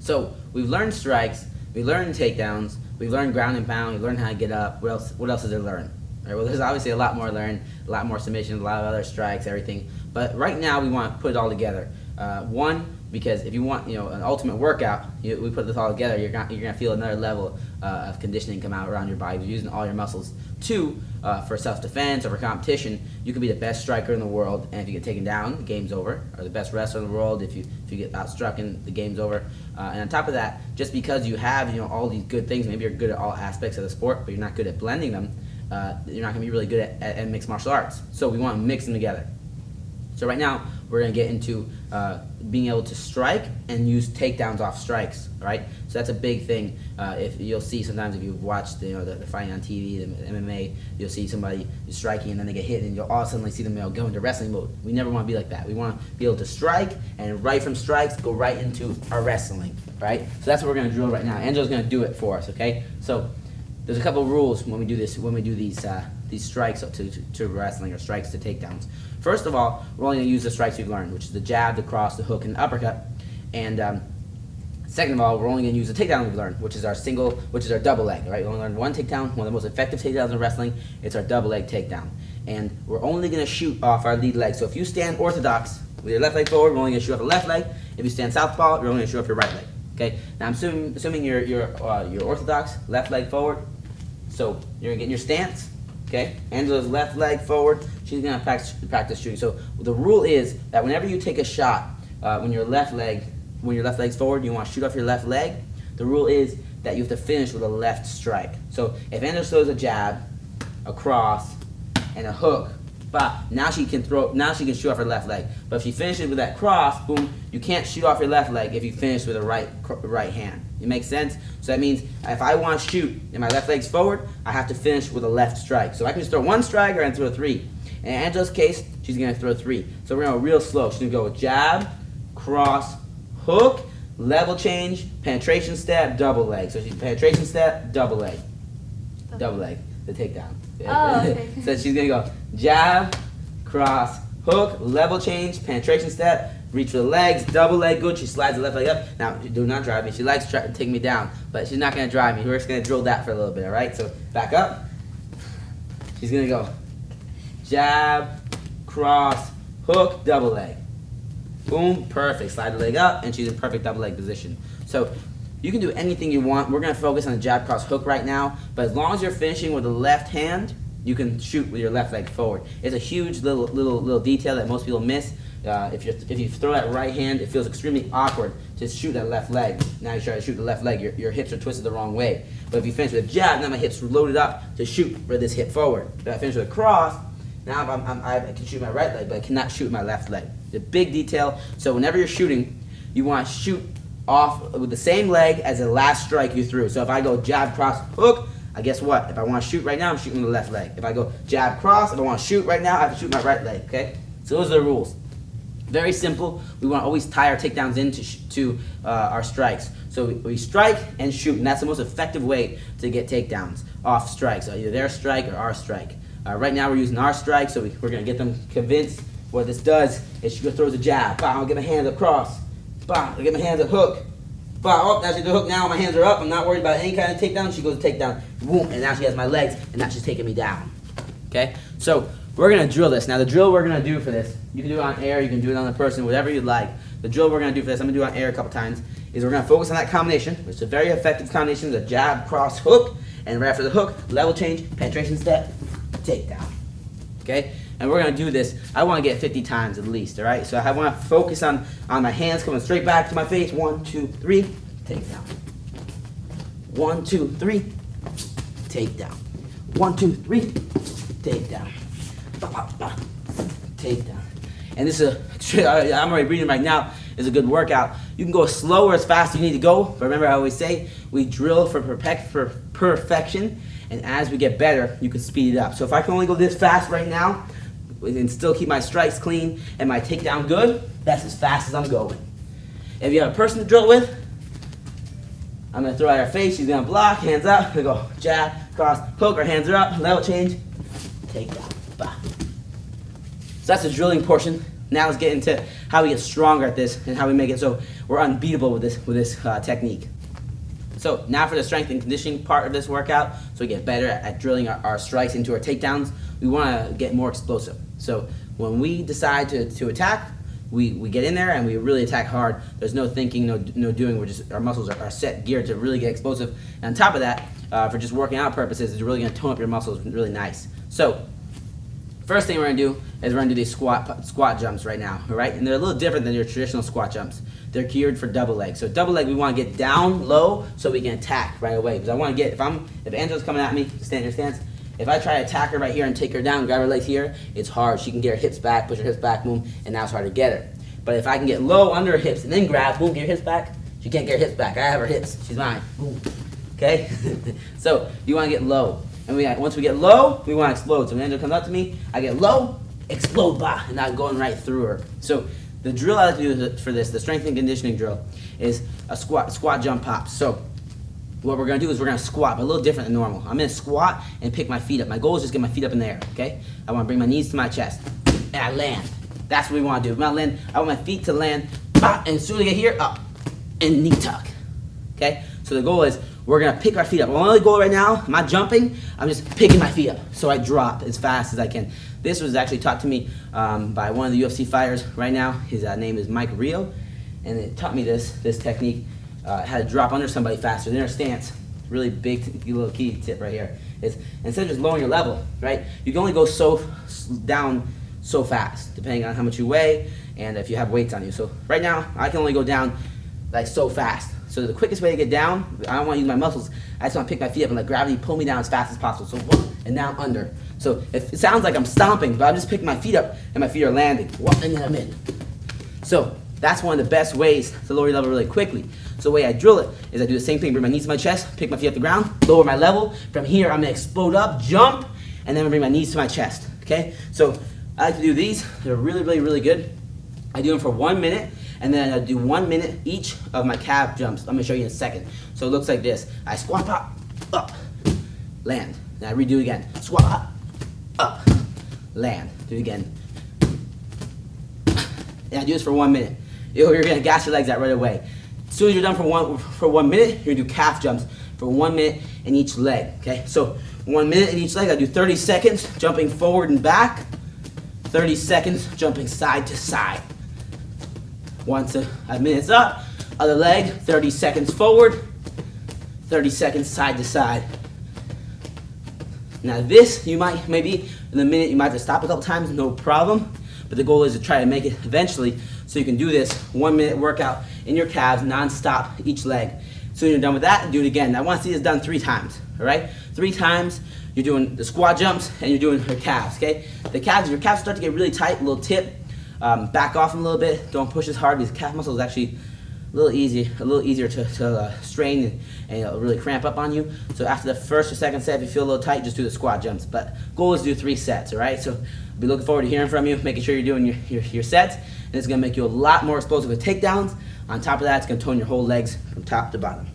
So we've learned strikes, we learned takedowns, we've learned ground and pound, we've learned how to get up. What else is there to learn? Right, well, there's obviously a lot more to learn, a lot more submissions, a lot of other strikes, everything. But right now we want to put it all together. One, because if you want an ultimate workout, we put this all together, you're gonna feel another level of conditioning come out around your body. You're using all your muscles. Two, for self-defense or for competition, you can be the best striker in the world, and if you get taken down, the game's over. Or the best wrestler in the world, if you get outstruck, the game's over. And on top of that, just because you have all these good things, maybe you're good at all aspects of the sport, but you're not good at blending them. You're not going to be really good at mixed martial arts. So we want to mix them together. So right now, we're going to get into being able to strike and use takedowns off strikes, right? So that's a big thing. If you'll see sometimes if you've watched the fighting on TV, the MMA, you'll see somebody striking and then they get hit and you'll all suddenly see them go into wrestling mode. We never want to be like that. We want to be able to strike and right from strikes go right into our wrestling, right? So that's what we're going to drill right now. Angela's going to do it for us, okay? So there's a couple of rules when we do this, when we do these strikes to wrestling or strikes to takedowns. First of all, we're only going to use the strikes we've learned, which is the jab, the cross, the hook, and the uppercut. And second of all, we're only going to use the takedown we've learned, which is our double leg. Right? We only learned one takedown, one of the most effective takedowns in wrestling. It's our double leg takedown, and we're only going to shoot off our lead leg. So if you stand orthodox with your left leg forward, we're only going to shoot off the left leg. If you stand southpaw, you're only going to shoot off your right leg. Okay. Now I'm assuming you're orthodox, left leg forward. So you're going to get in your stance. Okay, Angela's left leg forward. She's going to practice shooting. So the rule is that whenever you take a shot, when your left leg's forward, you want to shoot off your left leg. The rule is that you have to finish with a left strike. So if Angela throws a jab, a cross, and a hook, now she can shoot off her left leg. But if she finishes with that cross, boom, you can't shoot off your left leg if you finish with a right hand. It makes sense? So that means if I want to shoot and my left leg's forward, I have to finish with a left strike. So I can just throw one strike or I can throw three. In Angela's case, she's going to throw three. So we're going to go real slow. She's going to go with jab, cross, hook, level change, penetration step, double leg. So she's penetration step, double leg. Double leg, the takedown. Oh, okay. So she's going to go jab, cross, hook, level change, penetration step, reach for the legs, double leg, good. She slides the left leg up. Now, do not drive me. She likes to take me down, but she's not going to drive me. We're just going to drill that for a little bit, all right? So back up. She's going to go jab, cross, hook, double leg. Boom, perfect. Slide the leg up, and she's in perfect double leg position. So you can do anything you want. We're going to focus on the jab, cross, hook right now, but as long as you're finishing with the left hand, you can shoot with your left leg forward. It's a huge little detail that most people miss. If you throw that right hand, it feels extremely awkward to shoot that left leg. Now you try to shoot the left leg, your hips are twisted the wrong way. But if you finish with a jab, now my hips are loaded up to shoot with this hip forward. If I finish with a cross, now I can shoot my right leg, but I cannot shoot my left leg. It's a big detail. So whenever you're shooting, you want to shoot off with the same leg as the last strike you threw. So if I go jab, cross, hook, guess what? If I want to shoot right now, I'm shooting with the left leg. If I go jab, cross, if I want to shoot right now, I have to shoot my right leg, okay? So those are the rules. Very simple. We want to always tie our takedowns into our strikes. So we strike and shoot, and that's the most effective way to get takedowns off strikes, either their strike or our strike. Right now we're using our strike, so we're going to get them convinced. What this does is she throws a jab. I'll get my hands up, cross. I'll get my hands up, hook. Oh, now she's the hook now, my hands are up. I'm not worried about any kind of takedown. She goes to takedown, boom, and now she has my legs, and now she's taking me down. Okay? So we're going to drill this. Now the drill we're going to do for this, you can do it on air, you can do it on the person, whatever you'd like. The drill we're going to do for this, I'm going to do it on air a couple times, is we're going to focus on that combination, which is a very effective combination, the jab, cross, hook, and right after the hook, level change, penetration step, takedown. Okay? And we're going to do this, I want to get 50 times at least, all right? So I want to focus on my hands coming straight back to my face. 1, 2, 3, take down. 1, 2, 3, take down. 1, 2, 3, take down. Take down. And this is I'm already breathing right now, is a good workout. You can go as slow or as fast as you need to go, but remember I always say, we drill for perfection, and as we get better, you can speed it up. So if I can only go this fast right now, and still keep my strikes clean and my takedown good, that's as fast as I'm going. If you have a person to drill with, I'm going to throw at her face, she's going to block, hands up, we go jab, cross, hook, her hands are up, level change, takedown, bah. So that's the drilling portion Now let's get into how we get stronger at this and how we make it so we're unbeatable with this technique. So now for the strength and conditioning part of this workout, so we get better at drilling our strikes into our takedowns, we want to get more explosive. So when we decide to attack, we get in there and we really attack hard. There's no thinking, no doing. Our muscles are set, geared to really get explosive. And on top of that, for just working out purposes, it's really going to tone up your muscles really nice. So first thing we're going to do is we're going to do these squat jumps right now, all right? And they're a little different than your traditional squat jumps. They're geared for double leg. So double leg, we want to get down low so we can attack right away. Because I want to get, if Angela's coming at me, stand your stance. If I try to attack her right here and take her down, grab her legs here, it's hard. She can get her hips back, push her hips back, boom, and now it's hard to get her. But if I can get low under her hips and then grab, boom, get her hips back, she can't get her hips back. I have her hips. She's mine. Boom. Okay? So you want to get low. And once we get low, we want to explode. So when Angela comes up to me, I get low, explode, bah, and I'm going right through her. So the drill I like to do for this, the strength and conditioning drill, is a squat jump pop. So what we're going to do is we're going to squat, but a little different than normal. I'm going to squat and pick my feet up. My goal is just get my feet up in the air, okay? I want to bring my knees to my chest, and I land. That's what we want to do. I want my feet to land, and as soon as I get here, up, and knee tuck, okay? So the goal is we're going to pick our feet up. My only goal right now, I'm not jumping, I'm just picking my feet up, so I drop as fast as I can. This was actually taught to me by one of the UFC fighters right now. His name is Mike Rio, and it taught me this technique, how to drop under somebody faster than their stance. Really big little key tip right here is instead of just lowering your level, right? You can only go down so fast, depending on how much you weigh and if you have weights on you. So right now, I can only go down like so fast. So the quickest way to get down, I don't want to use my muscles. I just want to pick my feet up and let gravity pull me down as fast as possible. So whoop, and now under. So it sounds like I'm stomping, but I'm just picking my feet up and my feet are landing. Whoop, and then I'm in. So that's one of the best ways to lower your level really quickly. So the way I drill it is I do the same thing, bring my knees to my chest, pick my feet off the ground, lower my level. From here, I'm going to explode up, jump, and then bring my knees to my chest, okay? So I like to do these. They're really, really, really good. I do them for 1 minute, and then I do 1 minute each of my calf jumps. I'm going to show you in a second. So it looks like this. I squat, pop, up, land. Then I redo again. Squat, up, land. Do it again. And I do this for 1 minute. You're going to gas your legs out right away. As soon as you're done for 1 minute, you're going to do calf jumps for 1 minute in each leg, okay? So 1 minute in each leg, I do 30 seconds jumping forward and back, 30 seconds jumping side to side. Once a minute's up, other leg, 30 seconds forward, 30 seconds side to side. Now this, maybe in a minute, you might have to stop a couple times, no problem. But the goal is to try to make it eventually so you can do this 1 minute workout in your calves non-stop each leg. So when you're done with that, do it again. I want to see this done 3 times, all right? 3 times, you're doing the squat jumps and you're doing your calves, okay? Your calves start to get really tight, a little tip. Back off them a little bit. Don't push as hard. These calf muscles actually a little easier to strain and it'll really cramp up on you. So after the first or second set, if you feel a little tight, just do the squat jumps. But goal is to do 3 sets, all right? So I'll be looking forward to hearing from you, making sure you're doing your sets. And it's going to make you a lot more explosive with takedowns. On top of that, it's going to tone your whole legs from top to bottom.